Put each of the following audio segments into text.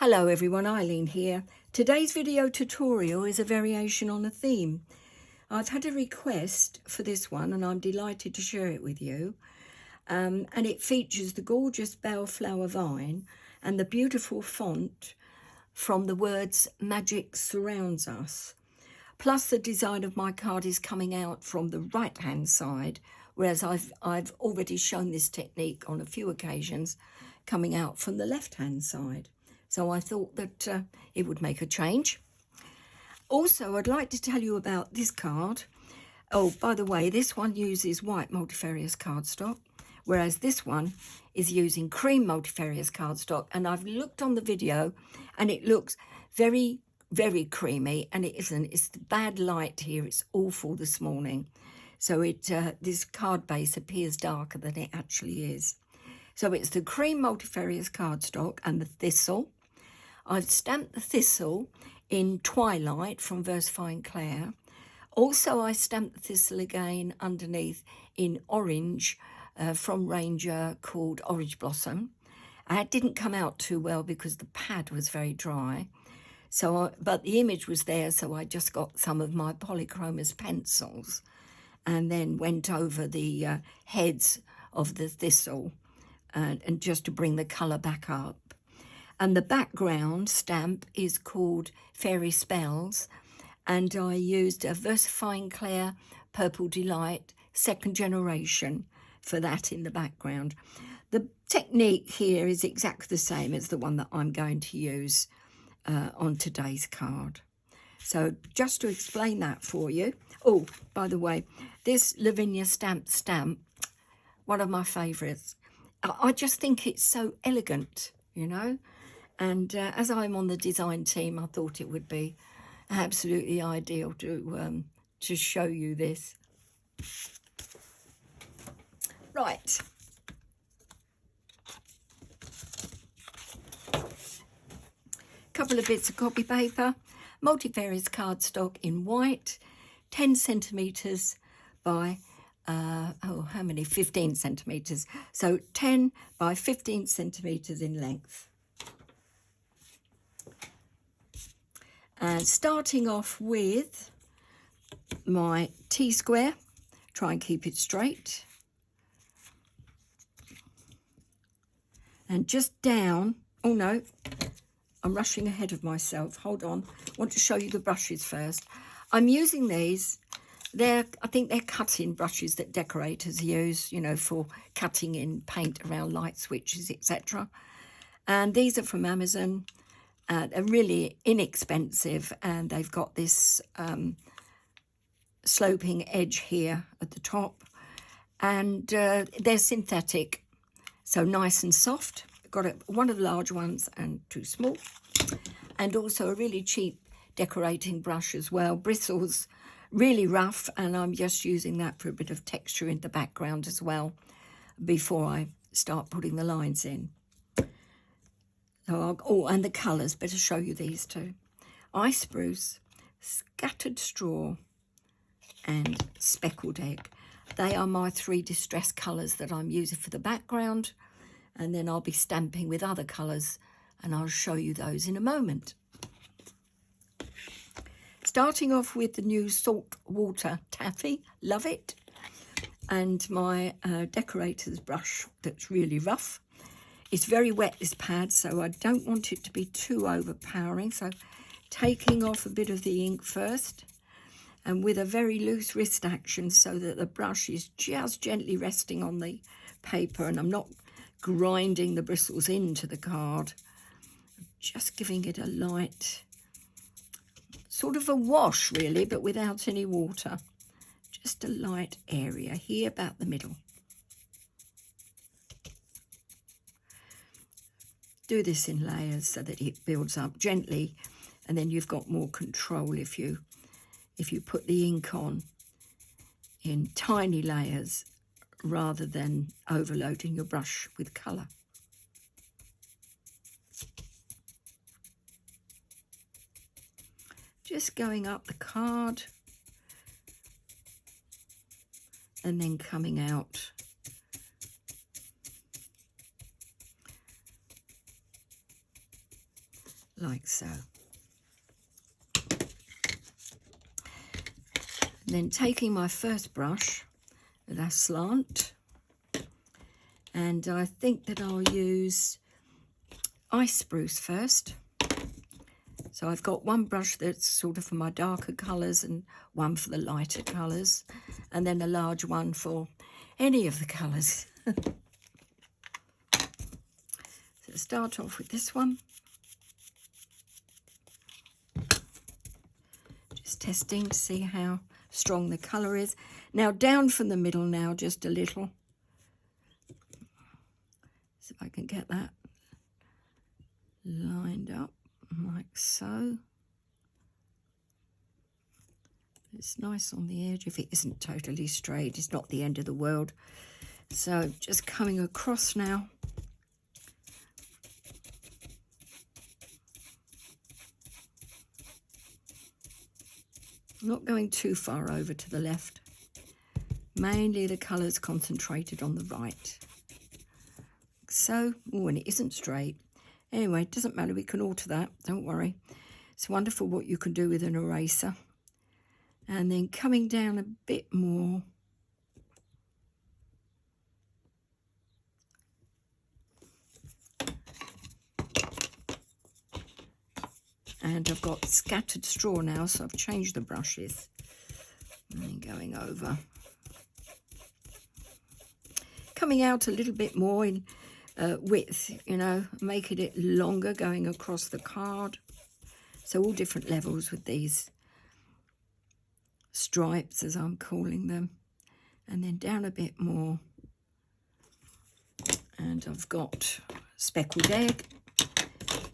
Hello everyone, Eileen here. Today's video tutorial is a variation on a theme. I've had a request for this one and I'm delighted to share it with you. And it features the gorgeous Bellflower Vine and the beautiful font from the words "Magic Surrounds Us." Plus the design of my card is coming out from the right hand side, whereas I've already shown this technique on a few occasions coming out from the left hand side. So I thought that it would make a change. Also, I'd like to tell you about this card. Oh, by the way, this one uses white multifarious cardstock, whereas this one is using cream multifarious cardstock. And I've looked on the video and it looks very, very creamy, and it isn't. It's the bad light here. It's awful this morning. So this card base appears darker than it actually is. So it's the cream multifarious cardstock and the thistle. I've stamped the thistle in Twilight from Versifying Claire. Also, I stamped the thistle again underneath in orange from Ranger called Orange Blossom. It didn't come out too well because the pad was very dry. But the image was there, so I just got some of my polychromos pencils and then went over the heads of the thistle and just to bring the colour back up. And the background stamp is called Fairy Spells, and I used a Versifying Claire Purple Delight second generation for that in the background. The technique here is exactly the same as the one that I'm going to use on today's card. So just to explain that for you. Oh, by the way, this Lavinia stamp, one of my favourites. I just think it's so elegant, you know. And as I'm on the design team, I thought it would be absolutely ideal to show you this. Right. Couple of bits of copy paper, multifarious cardstock in white, 10 centimetres by, how many? 15 centimetres. So 10 by 15 centimetres in length. And starting off with my T-square, try and keep it straight. And just down, oh no, I'm rushing ahead of myself, hold on. I want to show you the brushes first. I'm using these, I think they're cutting brushes that decorators use, you know, for cutting in paint around light switches, etc. And these are from Amazon. They're really inexpensive, and they've got this sloping edge here at the top, and they're synthetic, so nice and soft. Got one of the large ones and two small, and also a really cheap decorating brush as well. Bristles, really rough, and I'm just using that for a bit of texture in the background as well before I start putting the lines in. Oh, and the colours, better show you these two. Ice spruce, scattered straw, and speckled egg. They are my three distress colours that I'm using for the background, and then I'll be stamping with other colours, and I'll show you those in a moment. Starting off with the new saltwater taffy, love it, and my decorator's brush that's really rough. It's very wet, this pad, so I don't want it to be too overpowering. So taking off a bit of the ink first, and with a very loose wrist action so that the brush is just gently resting on the paper and I'm not grinding the bristles into the card. Just giving it a light, sort of a wash really, but without any water. Just a light area here about the middle. Do this in layers so that it builds up gently, and then you've got more control if you put the ink on in tiny layers rather than overloading your brush with colour. Just going up the card and then coming out. like so. And then taking my first brush with a slant, and I think that I'll use ice spruce first. So I've got one brush that's sort of for my darker colours and one for the lighter colours, and then a large one for any of the colours. So start off with this one. Just testing to see how strong the colour is. Now down from the middle now, just a little. See if I can get that lined up like so. It's nice on the edge. If it isn't totally straight, it's not the end of the world. So just coming across now. Not going too far over to the left. Mainly the colours concentrated on the right. So, oh, and it isn't straight. Anyway, it doesn't matter, we can alter that, don't worry. It's wonderful what you can do with an eraser. And then coming down a bit more. And I've got scattered straw now, so I've changed the brushes. And then going over. Coming out a little bit more in width, you know, making it longer going across the card. So all different levels with these stripes, as I'm calling them. And then down a bit more. And I've got speckled egg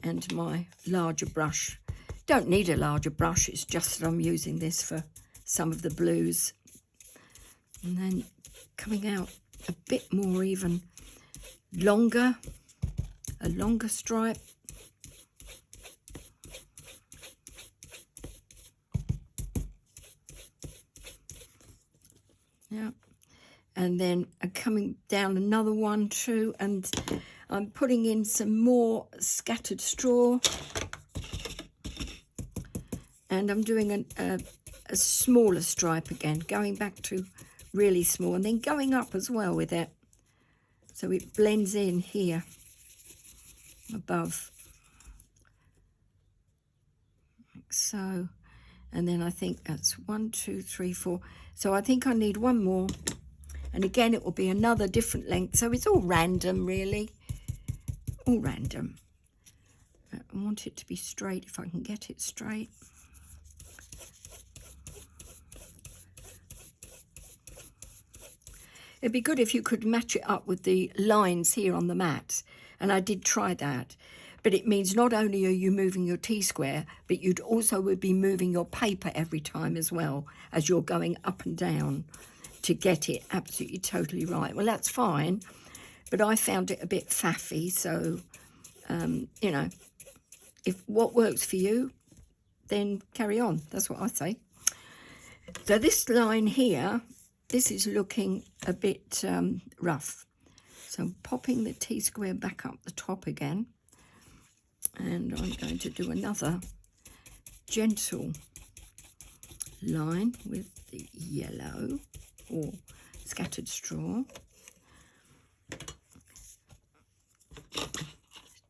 and my larger brush. Don't need a larger brush, it's just that I'm using this for some of the blues. And then coming out a bit more even longer, a longer stripe. Yeah, and then coming down another one too, and I'm putting in some more scattered straw, and I'm doing a smaller stripe again, going back to really small, and then going up as well with it, so it blends in here above, like so. And then I think that's 1, 2, 3, 4. So I think I need one more, and again it will be another different length. So it's all random, really, all random. I want it to be straight if I can get it straight. It'd be good if you could match it up with the lines here on the mat, and I did try that. But it means not only are you moving your T-square, but you'd also would be moving your paper every time as well, as you're going up and down to get it absolutely totally right. Well, that's fine, but I found it a bit faffy, so, you know, if what works for you, then carry on. That's what I say. So this line here, this is looking a bit rough. So I'm popping the T-square back up the top again. And I'm going to do another gentle line with the yellow or scattered straw.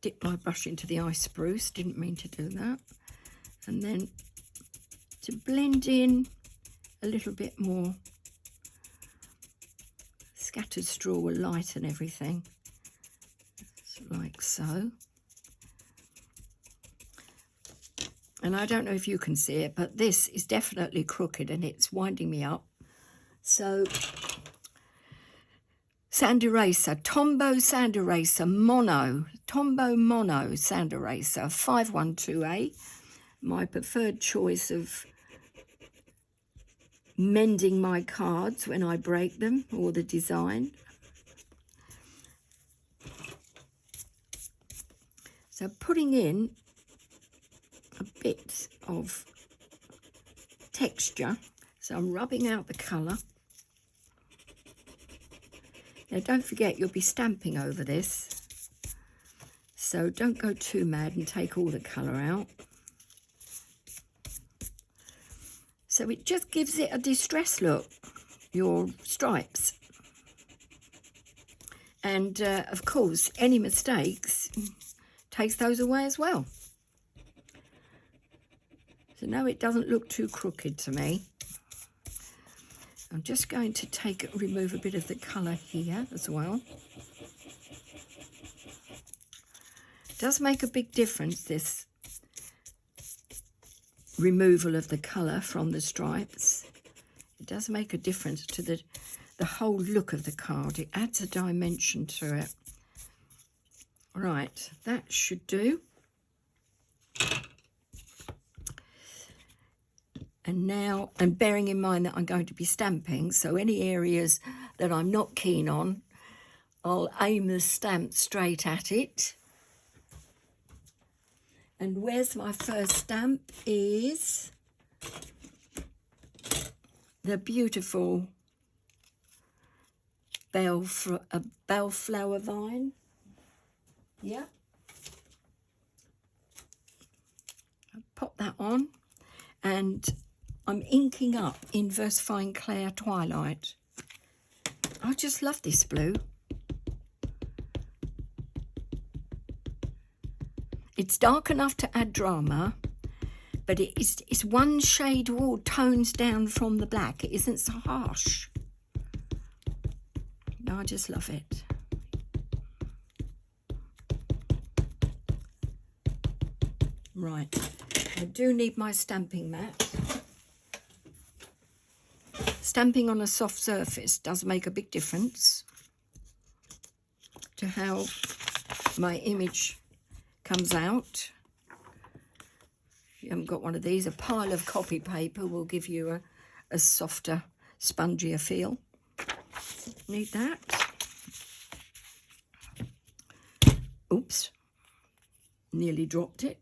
Dip my brush into the ice spruce, didn't mean to do that. And then to blend in a little bit more scattered straw will lighten everything, like so. And I don't know if you can see it, but this is definitely crooked and it's winding me up. So, sand eraser, Tombow sand eraser, Tombow mono sand eraser, 512A. My preferred choice of mending my cards when I break them, or the design. So putting in a bit of texture, so I'm rubbing out the colour. Now don't forget, you'll be stamping over this, So don't go too mad and take all the colour out. So it just gives it a distressed look, your stripes. And of course, any mistakes takes those away as well. So now it doesn't look too crooked to me. I'm just going to remove a bit of the colour here as well. It does make a big difference, this removal of the colour from the stripes. It does make a difference to the whole look of the card. It adds a dimension to it. Right, that should do. And now, and bearing in mind that I'm going to be stamping, so any areas that I'm not keen on, I'll aim the stamp straight at it. And where's my first stamp is the beautiful Bellflower Vine. Yeah. I'll pop that on, and I'm inking up in VersaFine Clair Twilight. I just love this blue. It's dark enough to add drama, but it's one shade or tones down from the black. It isn't so harsh. No, I just love it. Right, I do need my stamping mat. Stamping on a soft surface does make a big difference to how my image comes out. If you haven't got one of these, a pile of copy paper will give you a softer, spongier feel. Need that. Oops, nearly dropped it.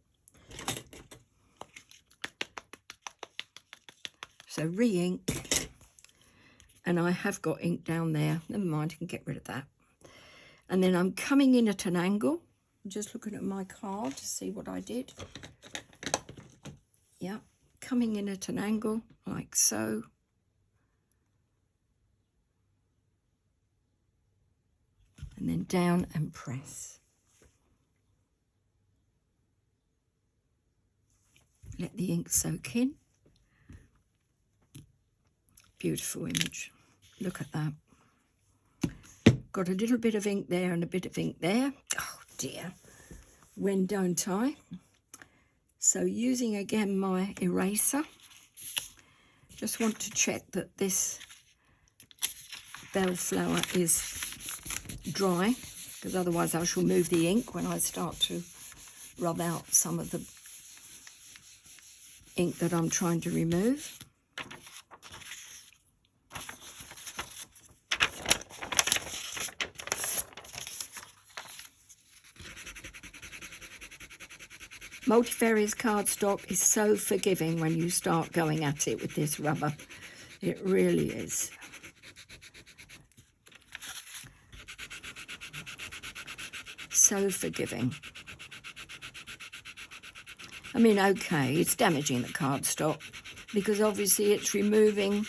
So re-ink, and I have got ink down there. Never mind, I can get rid of that. And then I'm coming in at an angle. I'm just looking at my card to see what I did. Yeah, coming in at an angle like so. And then down and press. Let the ink soak in. Beautiful image. Look at that. Got a little bit of ink there and a bit of ink there. Oh dear. When don't I? So using again my eraser. Just want to check that this bellflower is dry, because otherwise I shall move the ink when I start to rub out some of the ink that I'm trying to remove. Multifarious cardstock is so forgiving when you start going at it with this rubber. It really is. So forgiving. I mean, okay, it's damaging the cardstock because obviously it's removing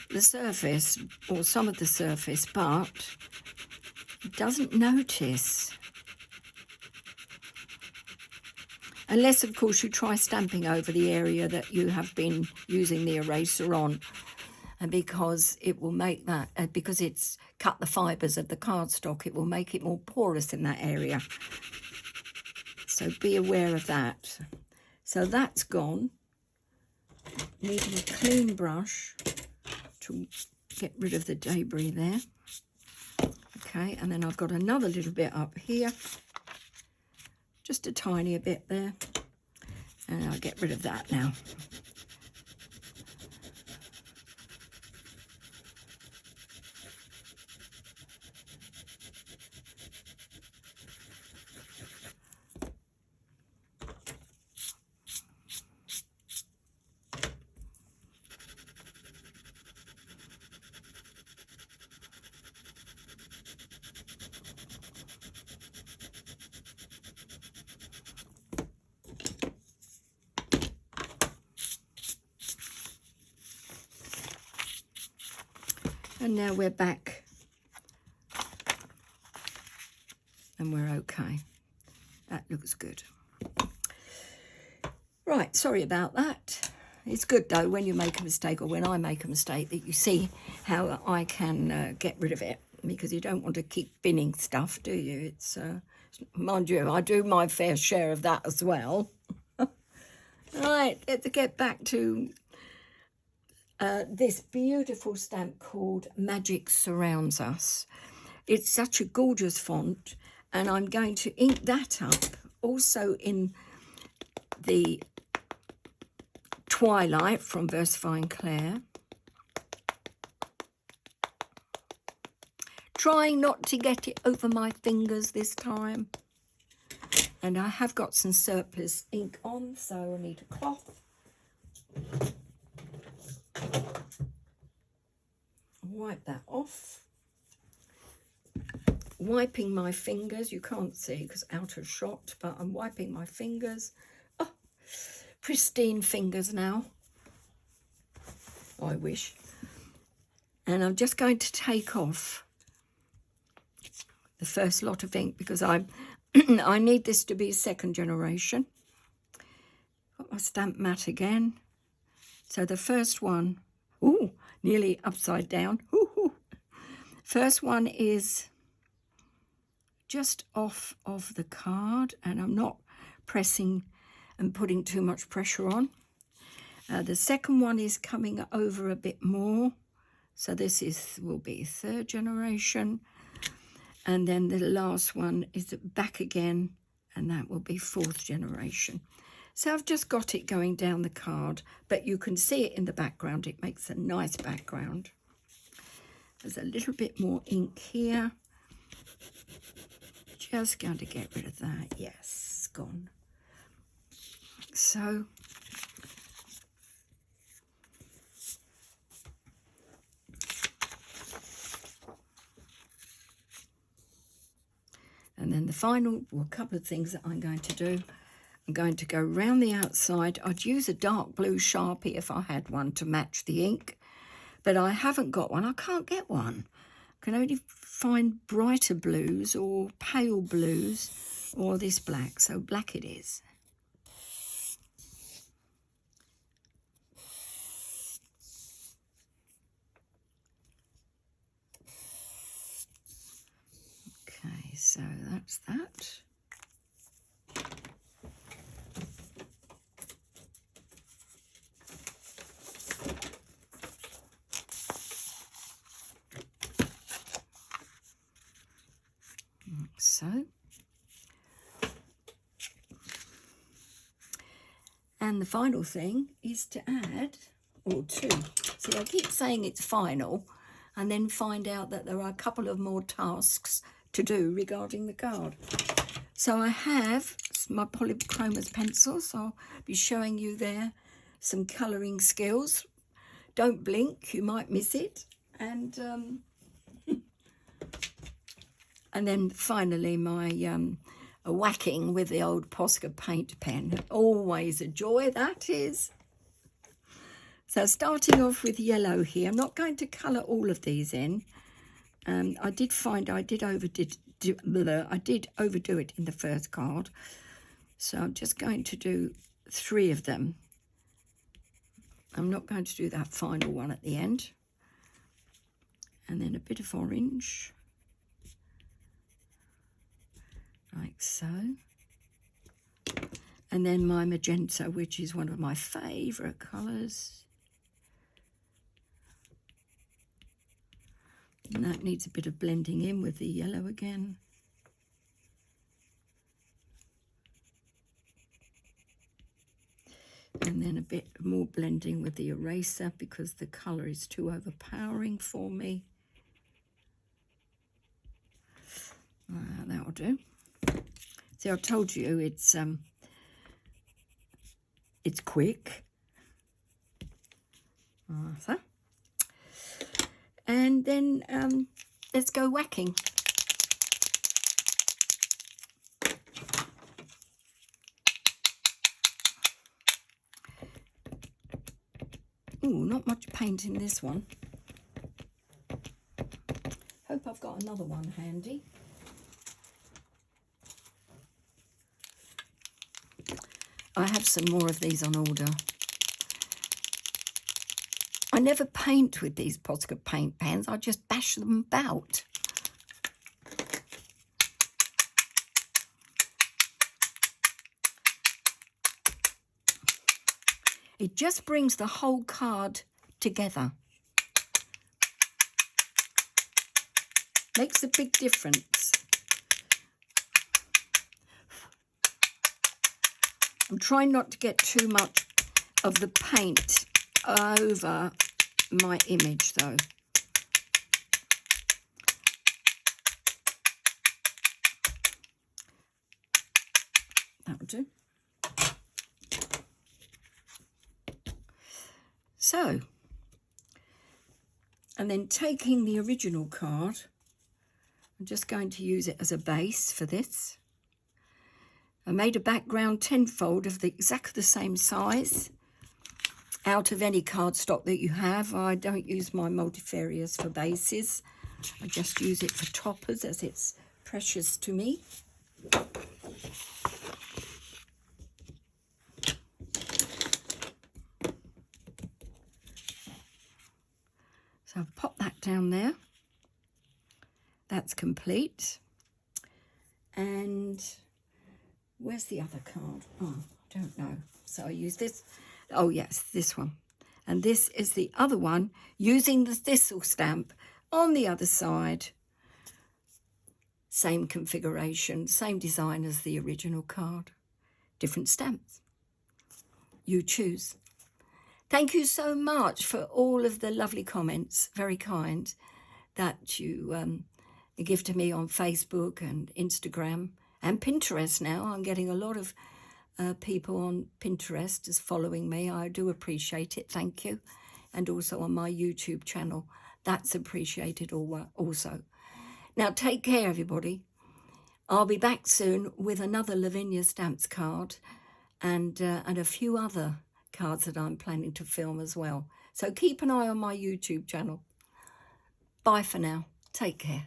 the surface or some of the surface, but it doesn't notice. Unless, of course, you try stamping over the area that you have been using the eraser on, and because it will make that, because it's cut the fibres of the cardstock, it will make it more porous in that area. So be aware of that. So that's gone. Needing a clean brush to get rid of the debris there. Okay, and then I've got another little bit up here. Just a tiny bit there, and I'll get rid of that now. And now we're back. And we're okay. That looks good. Right, sorry about that. It's good though when you make a mistake, or when I make a mistake, that you see how I can get rid of it, because you don't want to keep binning stuff, do you? It's mind you, I do my fair share of that as well. Right, let's get back to this beautiful stamp called Magic Surrounds Us. It's such a gorgeous font, and I'm going to ink that up also in the Twilight from Versifying Claire. Trying not to get it over my fingers this time. And I have got some surplus ink on, so I need a cloth. Wipe that off. Wiping my fingers. You can't see because out of shot, but I'm wiping my fingers. Oh, pristine fingers now. I wish. And I'm just going to take off the first lot of ink because I need this to be second generation. Got my stamp mat again. So the first one, ooh, nearly upside down. Ooh. First one is just off of the card, and I'm not pressing and putting too much pressure on. The second one is coming over a bit more. So this will be third generation. And then the last one is back again, and that will be fourth generation. So I've just got it going down the card, but you can see it in the background. It makes a nice background. There's a little bit more ink here. Just going to get rid of that. Yes, it's gone. So and then the final, well, a couple of things that I'm going to do. I'm going to go round the outside. I'd use a dark blue Sharpie if I had one to match the ink, but I haven't got one. I can't get one. I can only find brighter blues or pale blues or this black, so black it is. Okay, so that's that. So, and the final thing is to add, or two. See, I keep saying it's final, and then find out that there are a couple of more tasks to do regarding the card. So I have my polychromos pencils. I'll be showing you there some colouring skills. Don't blink, you might miss it. And then finally my whacking with the old Posca paint pen. Always a joy, that is. So starting off with yellow here. I'm not going to colour all of these in. I did find I did overdo it in the first card. So I'm just going to do 3 of them. I'm not going to do that final one at the end. And then a bit of orange. Like so. And then my magenta, which is one of my favourite colours. And that needs a bit of blending in with the yellow again. And then a bit more blending with the eraser because the colour is too overpowering for me. That'll do. See, I told you it's quick. So. And then let's go whacking. Ooh, not much paint in this one. I've got another one handy. I have some more of these on order. I never paint with these Posca paint pens. I just bash them about. It just brings the whole card together. Makes a big difference. I'm trying not to get too much of the paint over my image though. That'll do. So, and then taking the original card, I'm just going to use it as a base for this. I made a background 10-fold of exactly the same size out of any cardstock that you have. I don't use my multifarious for bases. I just use it for toppers as it's precious to me. So I've popped that down there. That's complete. And where's the other card? Oh, I don't know. So I use this. Oh, yes, this one. And this is the other one using the thistle stamp on the other side. Same configuration, same design as the original card. Different stamps. You choose. Thank you so much for all of the lovely comments, very kind, that you give to me on Facebook and Instagram and Pinterest now. I'm getting a lot of people on Pinterest is following me. I do appreciate it, thank you. And also on my YouTube channel, that's appreciated also. Now take care, everybody. I'll be back soon with another Lavinia Stamps card and a few other cards that I'm planning to film as well. So keep an eye on my YouTube channel. Bye for now. Take care.